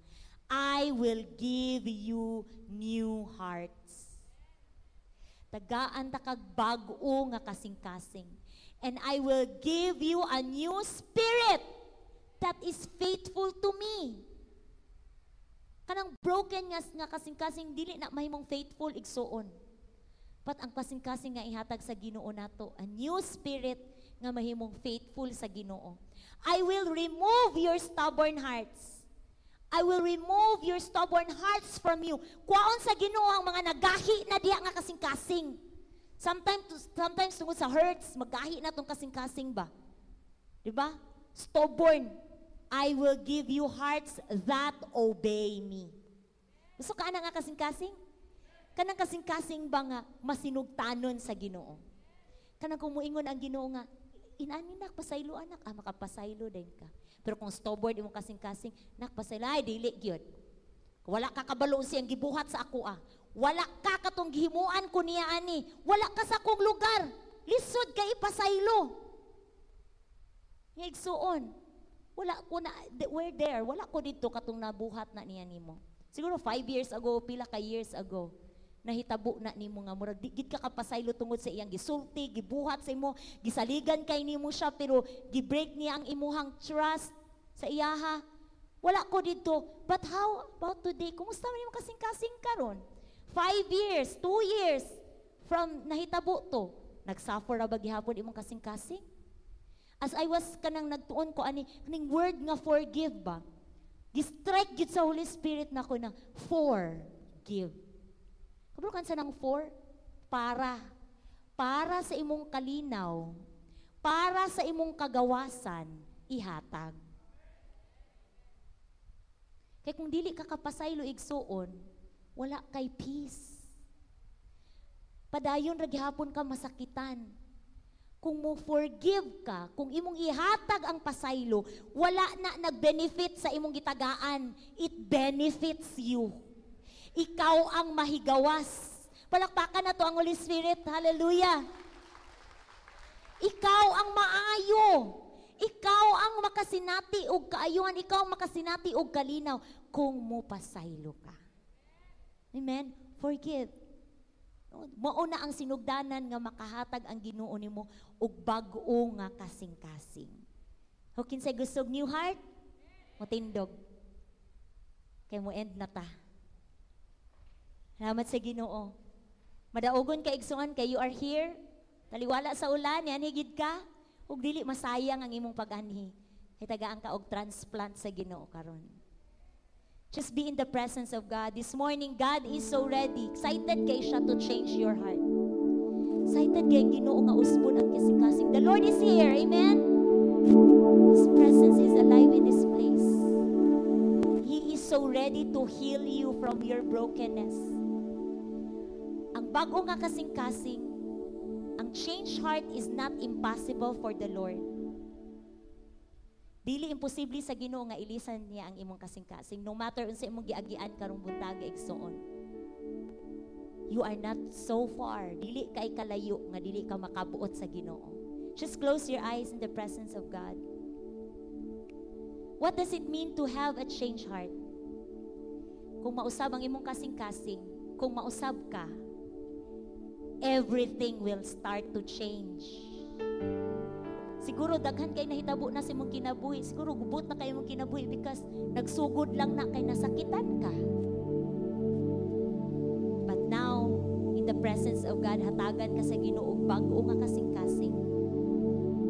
I will give you new hearts. Tagaan ta kag bag-o nga kasing-kasing. And I will give you a new spirit that is faithful to me. Kanang broken nga kasing-kasing dili na mahimong faithful igsuon. But ang kasing-kasing nga ihatag sa Ginoo nato, a new spirit nga mahimong faithful sa Ginoo. I will remove your stubborn hearts. I will remove your stubborn hearts from you. Kuwaon sa Ginoo ang mga nagahi na diha nga kasing-kasing. Sometimes tungod sa hurts, magahi na tong kasing-kasing ba? Diba? Stubborn. I will give you hearts that obey me. Gusto ka na nga kasing-kasing? Kanang kasing-kasing ba nga masinugtanon sa Ginoo? Kanang kumuingon ang Ginoo nga, inani nak, pasaylo anak, makapasaylo din ka. Pero kung stubborn imong kasing-kasing, nak pasaylo, ay dili gyud. Wala ka kabalo siyang gibuhat sa ako Wala ka katong gihimuan ko niya ani. Wala ka sa akong lugar. Lisod ka ipasaylo. Ngigsuon. Wala ko na, we're there. Wala ko dito katong nabuhat na niya nimo. Siguro 5 years ago, pila ka years ago, nahitabo na nimo nga murag gid ka kapasaylo tungod sa iyang gisulti, gibuhat sa imo, gisaligan kay nimo siya pero gibreak niya ang imuhang trust sa iyaha. Wala ko dito. But how about today? Kumusta man nimo kasing-kasing karon? 5 years, 2 years from nahitabo to. Nagsuffer ra ba gihapon imong kasing-kasing? As I was kanang nagtuon ko aning word nga forgive ba? Gistrike gid sa Holy Spirit na ko na forgive. Kabalo kan sa nang for? Para sa imong kalinaw, para sa imong kagawasan, ihatag. Kaya kung dili ka kapasaylo igsuon, wala kay peace. Padayon ra gihapon ka masakitan. Kung mo forgive ka, kung imong ihatag ang pasaylo, wala na nag-benefit sa imong gitagaan. It benefits you. Ikaw ang mahigawas. Palakpakan na to ang Holy Spirit. Hallelujah. Ikaw ang maayo. Ikaw ang makasinati og kaayuhan. Ikaw ang makasinati og kalinaw kung mo pasaylo ka. Amen? Forgive. Mao na ang sinugdanan nga makahatag ang Ginoo nimo og bag-o nga kasing-kasing. How kinsay gusto og new heart? Motindog. Kay mo end na ta. Salamat sa Ginoo. Madaogon ka igsuon kay you are here. Taliwala sa ulan, yan higid ka. Ug dili masayang ang imong pag-anhi. Kay tagaan ka og transplant sa Ginoo karon. Just be in the presence of God. This morning, God is so ready. Excited kay siya to change your heart. Excited kay Ginoo nga usbon ang kasing-kasing. The Lord is here. Amen? His presence is alive in this place. He is so ready to heal you from your brokenness. Ang bago nga kasing-kasing, ang changed heart is not impossible for the Lord. Dili imposible sa Ginoo nga ilisan niya ang imong kasing-kasing. No matter unsa imong giagian karong buntaga igsuon. You are not so far. Dili kay kalayo nga dili ka makabuot sa Ginoo. Just close your eyes in the presence of God. What does it mean to have a changed heart? Kung mausab ang imong kasing-kasing, kung mausab ka, everything will start to change. Siguro daghan kay nahitabo na sa imong kinabuhi. Siguro gubot na kay imong kinabuhi because nagsugod lang na kay nasakitan ka. But now, in the presence of God, hatagan ka sa Ginoo bag-o nga kasing-kasing.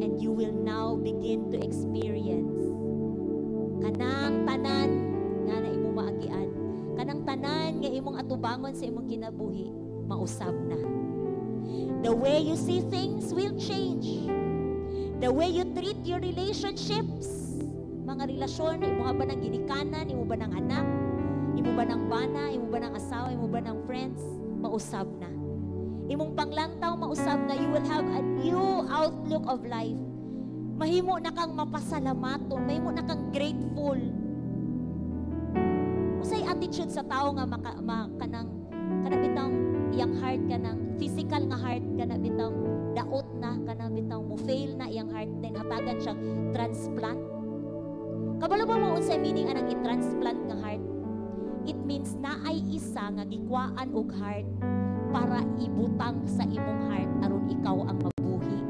And you will now begin to experience kanang tanan nga na imong maagian. Kanang tanan nga imong atubangon sa imong kinabuhi, mausab na. The way you see things will change. The way you treat your relationships, mga relasyon, imo ba ng ginikanan, imo ba ng anak, imo ba ng bana, imo ba ng asawa, imo ba ng friends, mausab na. Imong panglantaw, mausab na. You will have a new outlook of life. Mahimo na kang mapasalamaton, mahimo na kang grateful. Usay attitude sa tao nga kanang bitang iyang heart, kanang physical nga heart, kanang bitang daot na, kanang bitang mo fail na iyang heart, then hatagan siyang transplant. Kabalo ba mo unsay meaning anang i-transplant nga heart? It means na ay isa nga gikwaan og heart para ibutang sa imong heart aron ikaw ang mabuhi.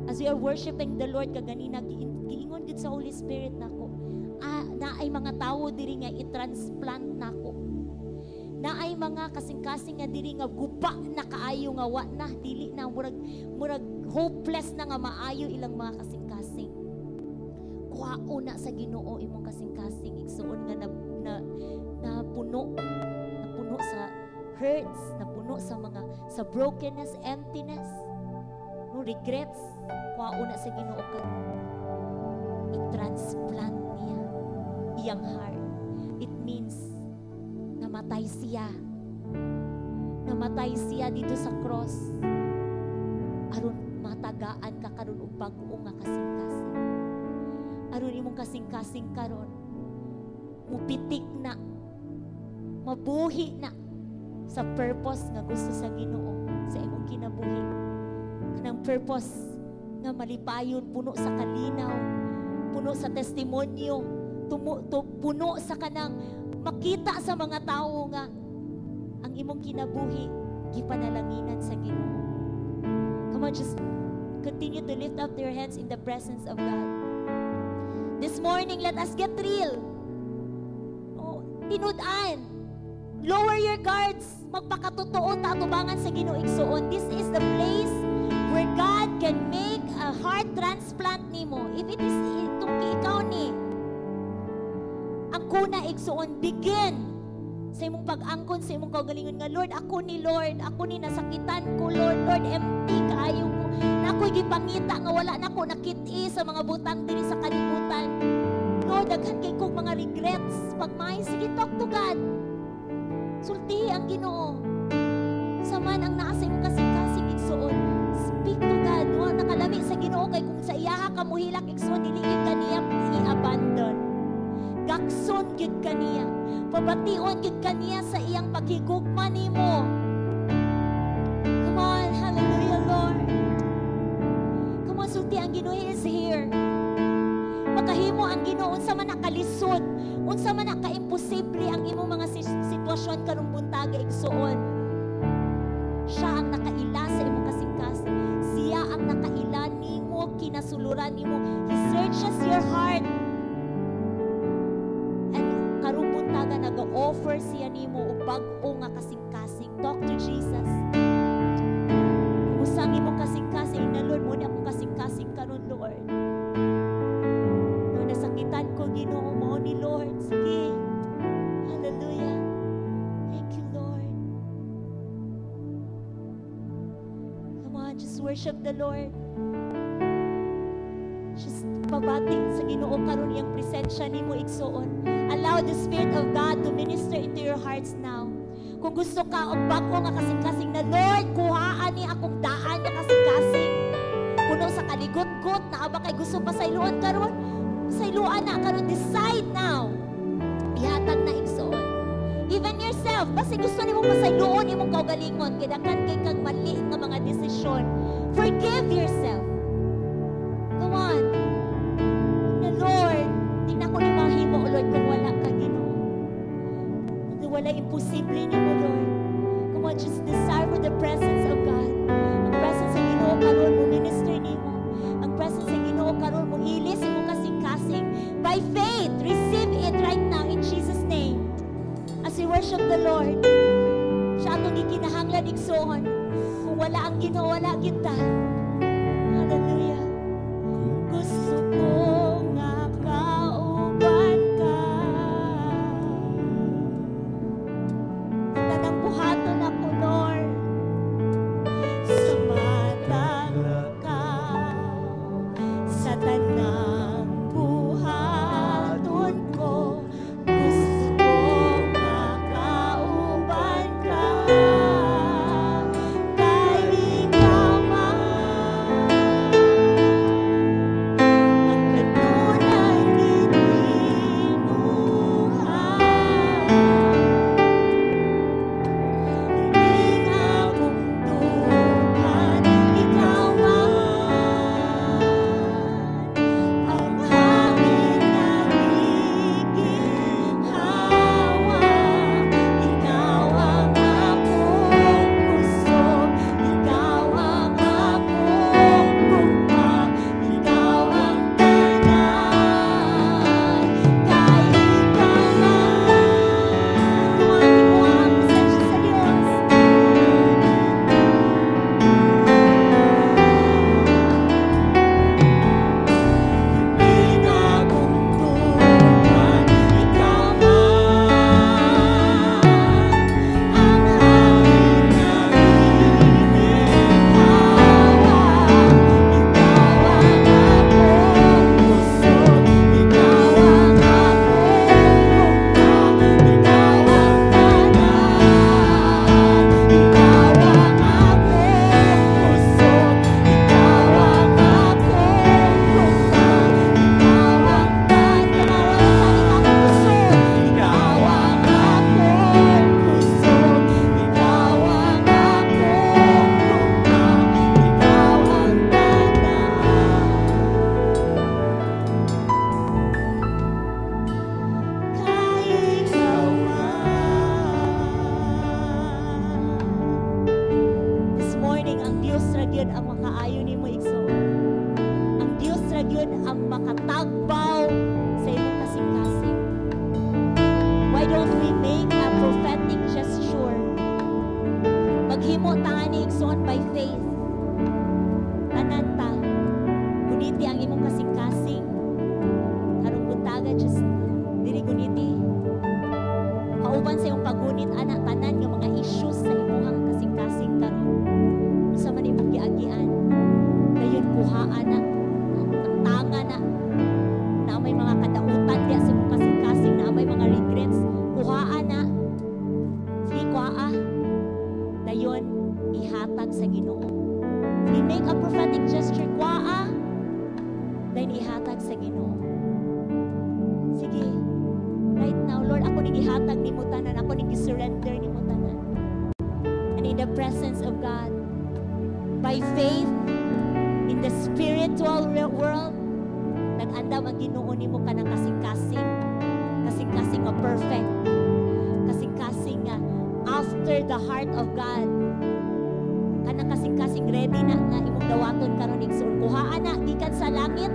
As we are worshiping the Lord kaganina, giingon gid sa Holy Spirit nako, na ay mga tawo diri nga i-transplant nako. Na ay mga kasing-kasing nga diri nga guba na kaayo nga wa na dili na murag hopeless na nga maayo ilang mga kasing-kasing. Kuhao na sa Ginoo imong kasing-kasing igsuon nga na puno sa hurts, na puno sa brokenness, emptiness, no regrets. Kuhao na sa Ginoo karon. I-transplant niya iyang heart. It means namatay siya dito sa cross. aron matagaan ka karon og bag-o nga kasing-kasing. Aron imong kasing-kasing karon mupitik na, mabuhi na sa purpose nga gusto sa Ginoo sa imong kinabuhi. Kanang purpose nga malipayon, puno sa kalinaw, puno sa testimonyo, puno sa kanang makita sa mga tao nga ang imong kinabuhi gipanalanginan sa Ginoo. Come on, just continue to lift up your hands in the presence of God. This morning, let us get real. Oh, tinud-an. Lower your guards. Magpakatotoo ta atubangan sa Ginoo igsoon. This is the place where God can make a heart transplant nimo. If it is itong ikaw ni, ang kuna igsoon, begin sa imong pag-angkon, sa imong kaugalingon nga, Lord, ako ni nasakitan ko, Lord, empty kaayo ko. Na ako'y gipangita nga wala na ko nakit-i sa mga butang diri sa kalibutan. Lord, daghan kay kong mga regrets. Pagmay, sige, talk to God. Sultihi ang Ginoo. Saman ang naa sa imong kasing-kasing igsoon. Speak to God. No? Nakalami sa Ginoo kay kung sa iyaha ka muhilak igsoon, dili kaniya i-abandon. Gakson gyud kaniya. Pabation gyud kaniya sa iyang paghigugma nimo. Come on, hallelujah, Lord. Come on, sulti ang Ginoo is here. Makahimo ang Ginoo unsa man nakalisod, unsa man naka-imposible ang imong mga sitwasyon karong buntaga igsuon. Siya ang nakaila sa imong kasing-kasing. Siya ang nakaila nimo, kinasuluran nimo. He searches your heart. Nag-offer siya nimo og bag-o nga kasing-kasing. Talk to Jesus. Usang imong kasing-kasing na, Lord, mo na akong kasing-kasing karon, Lord. Nung nasakitan ko, Ginoo mo ni Lord. Sige. Hallelujah. Thank you, Lord. Come on, just worship the Lord. Just pabati sa Ginoo karon iyang presensya nimo igsoon. Allow the Spirit of God to minister into your hearts now. Kung gusto ka og bag-o nga kasing-kasing na, Lord, kuhaan ni akong daan nga kasing-kasing. Puno sa kaligot-got na aba kay gusto pasayloan karon. Pasayloan na karon, decide now. Ihatag na igsoon. Even yourself, basta gusto nimo pasayloon imong kaugalingon, kidakan kay kang mali nga mga desisyon. Forgive yourself. Come on. Na, Lord, di na ko ni mahimo, Lord, kung wala ka, Ginoo. Kung wala imposible ni mo, Lord. Come on, just desire for the presence of God. Ang presence sa Ginoo karon mo minister nimo. Ang presence sa Ginoo karon mo ilis imo kasing-kasing. By faith, receive it right now in Jesus' name. As we worship the Lord, siya atong gikinahanglan igsoon. Kung wala ang Ginoo, wala kita. Hallelujah. Gusto ko nga kauban ka. Tanang buhaton ako, Lord. Sa mata ka. Sa tanang buhaton ko. Gusto ko nga kauban ka. Kay ikaw man. gyud ang makaayo nimo igsoon. Ang Dios ra gyud ang makatagbaw sa imong kasing-kasing. Why don't we make a prophetic gesture? Maghimo ta ni igsoon by faith. Tanan ta. Guniti ang imong kasing-kasing. Karong buntaga just diri guniti. Kauban sa imong pagunit anak tanan nga mga issues sa imong kasing-kasing karon. Unsa man imong giagian? Dayon kuhaan na ang tanga na may mga kadautan diya sa imong kasing-kasing, na may mga regrets, kuhaan na. Sige, kuhaa. Dayon ihatag sa Ginoo. We make a prophetic gesture, kuhaa. Dayon ihatag sa Ginoo. Sige. Right now, Lord, ako ning ihatag nimo tanan, ako ning i-surrender nimo tanan. And in the presence of God, by faith in the spiritual world, nag-andam ang Ginoo nimo kanang kasing-kasing, kasing-kasing nga perfect, kasing-kasing nga after the heart of God, kanang kasing-kasing ready na nga imong dawaton karon igsoon. Kuhaan na gikan sa langit.